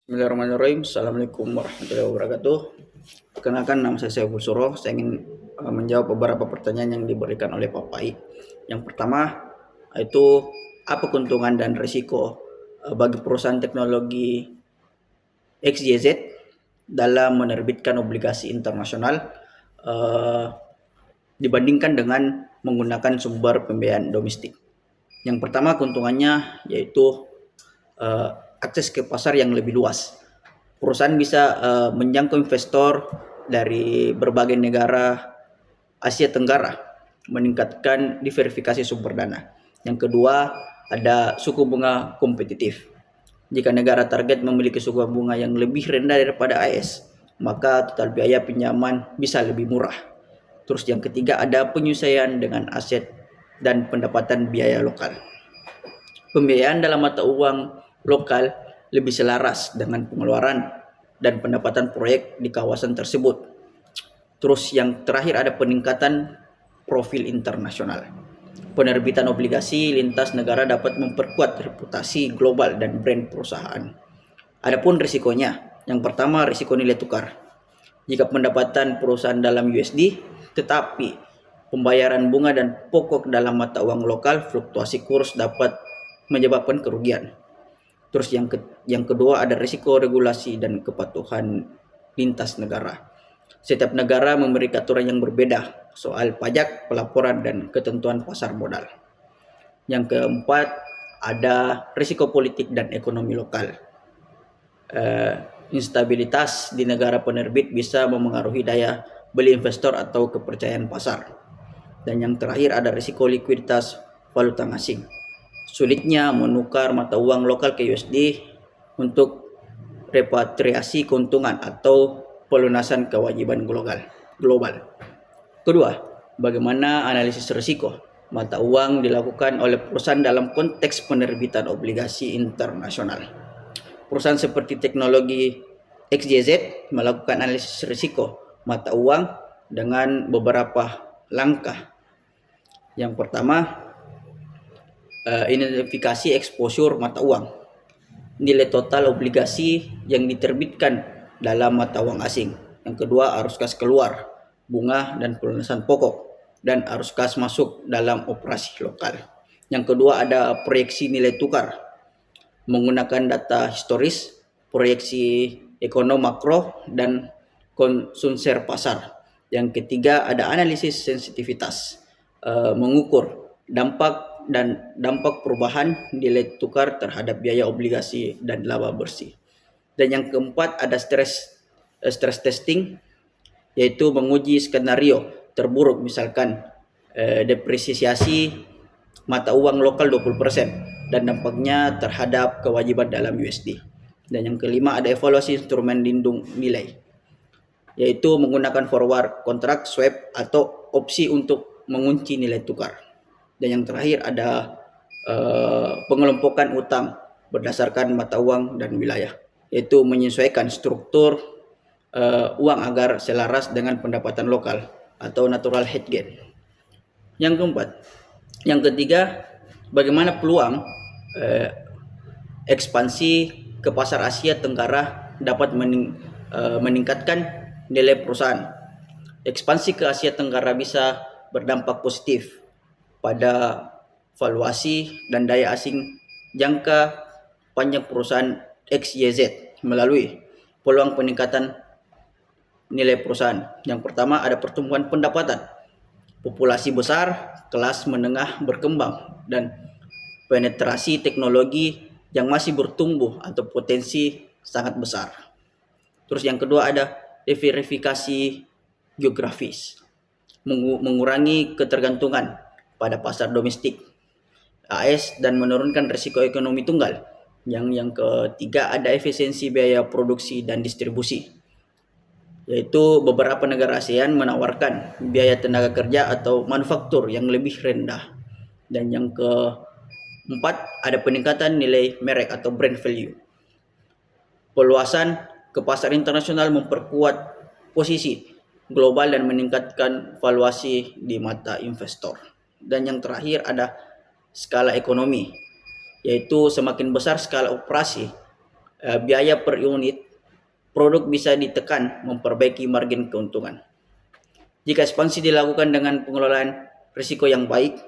Bismillahirrahmanirrahim. Assalamualaikum warahmatullahi wabarakatuh. Perkenalkan, nama saya Saiful Suro. Saya ingin menjawab beberapa pertanyaan yang diberikan oleh Pak Pai. Yang pertama, itu apa keuntungan dan risiko bagi perusahaan teknologi XYZ dalam menerbitkan obligasi internasional eh, dibandingkan dengan menggunakan sumber pembiayaan domestik. Yang pertama, keuntungannya yaitu eh, akses ke pasar yang lebih luas. Perusahaan bisa menjangkau investor dari berbagai negara Asia Tenggara, meningkatkan diverifikasi sumber dana. Yang kedua, ada suku bunga kompetitif. Jika negara target memiliki suku bunga yang lebih rendah daripada AS, maka total biaya pinjaman bisa lebih murah. Terus yang ketiga, ada penyesuaian dengan aset dan pendapatan biaya lokal. Pembiayaan dalam mata uang lokal lebih selaras dengan pengeluaran dan pendapatan proyek di kawasan tersebut. Terus yang terakhir, ada peningkatan profil internasional. Penerbitan obligasi lintas negara dapat memperkuat reputasi global dan brand perusahaan. Adapun risikonya, yang pertama risiko nilai tukar. Jika pendapatan perusahaan dalam USD, tetapi pembayaran bunga dan pokok dalam mata uang lokal, fluktuasi kurs dapat menyebabkan kerugian. Terus yang kedua, ada risiko regulasi dan kepatuhan lintas negara. Setiap negara memberi aturan yang berbeda soal pajak, pelaporan, dan ketentuan pasar modal. Yang keempat, ada risiko politik dan ekonomi lokal. Instabilitas di negara penerbit bisa memengaruhi daya beli investor atau kepercayaan pasar. Dan yang terakhir, ada risiko likuiditas valuta asing. Sulitnya menukar mata uang lokal ke USD untuk repatriasi keuntungan atau pelunasan kewajiban global. Kedua, bagaimana analisis risiko mata uang dilakukan oleh perusahaan dalam konteks penerbitan obligasi internasional. Perusahaan seperti teknologi XYZ melakukan analisis risiko mata uang dengan beberapa langkah. Yang pertama, identifikasi exposure mata uang. Nilai total obligasi yang diterbitkan dalam mata uang asing. Yang kedua, arus kas keluar, bunga dan pelunasan pokok, dan arus kas masuk dalam operasi lokal. Yang kedua, ada proyeksi nilai tukar menggunakan data historis, proyeksi ekonomi makro, dan konsunser pasar. Yang ketiga, ada analisis sensitivitas, mengukur dampak perubahan nilai tukar terhadap biaya obligasi dan laba bersih. Dan yang keempat, ada stress testing, yaitu menguji skenario terburuk, misalkan depresiasi mata uang lokal 20% dan dampaknya terhadap kewajiban dalam USD. Dan yang kelima, ada evaluasi instrumen lindung nilai, yaitu menggunakan forward contract, swap, atau opsi untuk mengunci nilai tukar. Dan yang terakhir, ada pengelompokan utang berdasarkan mata uang dan wilayah, yaitu menyesuaikan struktur uang agar selaras dengan pendapatan lokal atau natural hedge gain. Yang keempat, yang ketiga, bagaimana peluang ekspansi ke pasar Asia Tenggara dapat meningkatkan nilai perusahaan. Ekspansi ke Asia Tenggara bisa berdampak positif pada valuasi dan daya asing jangka panjang perusahaan XYZ melalui peluang peningkatan nilai perusahaan. Yang pertama, ada pertumbuhan pendapatan, populasi besar, kelas menengah berkembang, dan penetrasi teknologi yang masih bertumbuh atau potensi sangat besar. Terus yang kedua, ada diversifikasi geografis, mengurangi ketergantungan pada pasar domestik AS dan menurunkan risiko ekonomi tunggal. Yang ketiga, ada efisiensi biaya produksi dan distribusi, yaitu beberapa negara ASEAN menawarkan biaya tenaga kerja atau manufaktur yang lebih rendah. Dan yang keempat, ada peningkatan nilai merek atau brand value. Peluasan ke pasar internasional memperkuat posisi global dan meningkatkan valuasi di mata investor. Dan yang terakhir, ada skala ekonomi, yaitu semakin besar skala operasi, biaya per unit produk bisa ditekan memperbaiki margin keuntungan. Jika ekspansi dilakukan dengan pengelolaan risiko yang baik,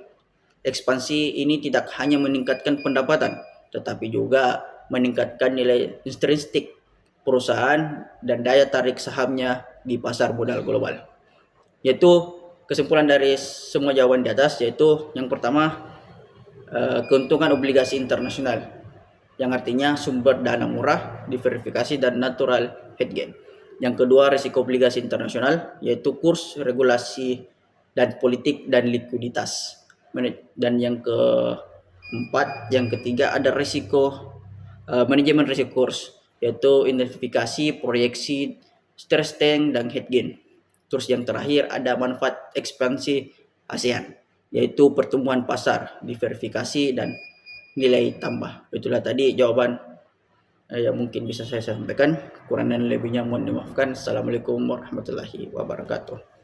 ekspansi ini tidak hanya meningkatkan pendapatan, tetapi juga meningkatkan nilai intrinsik perusahaan dan daya tarik sahamnya di pasar modal global. Yaitu kesimpulan dari semua jawaban di atas, yaitu yang pertama, keuntungan obligasi internasional, yang artinya sumber dana murah, diverifikasi, dan natural hedge gain. Yang kedua, risiko obligasi internasional, yaitu kurs, regulasi, dan politik dan likuiditas. Dan yang keempat, yang ketiga ada risiko manajemen risiko kurs, yaitu identifikasi, proyeksi, stress test, dan hedge gain. Terus yang terakhir ada manfaat ekspansi ASEAN, yaitu pertumbuhan pasar, diverifikasi, dan nilai tambah. Itulah tadi jawaban yang mungkin bisa saya sampaikan. Kurang dan lebihnya mohon dimaafkan. Assalamualaikum warahmatullahi wabarakatuh.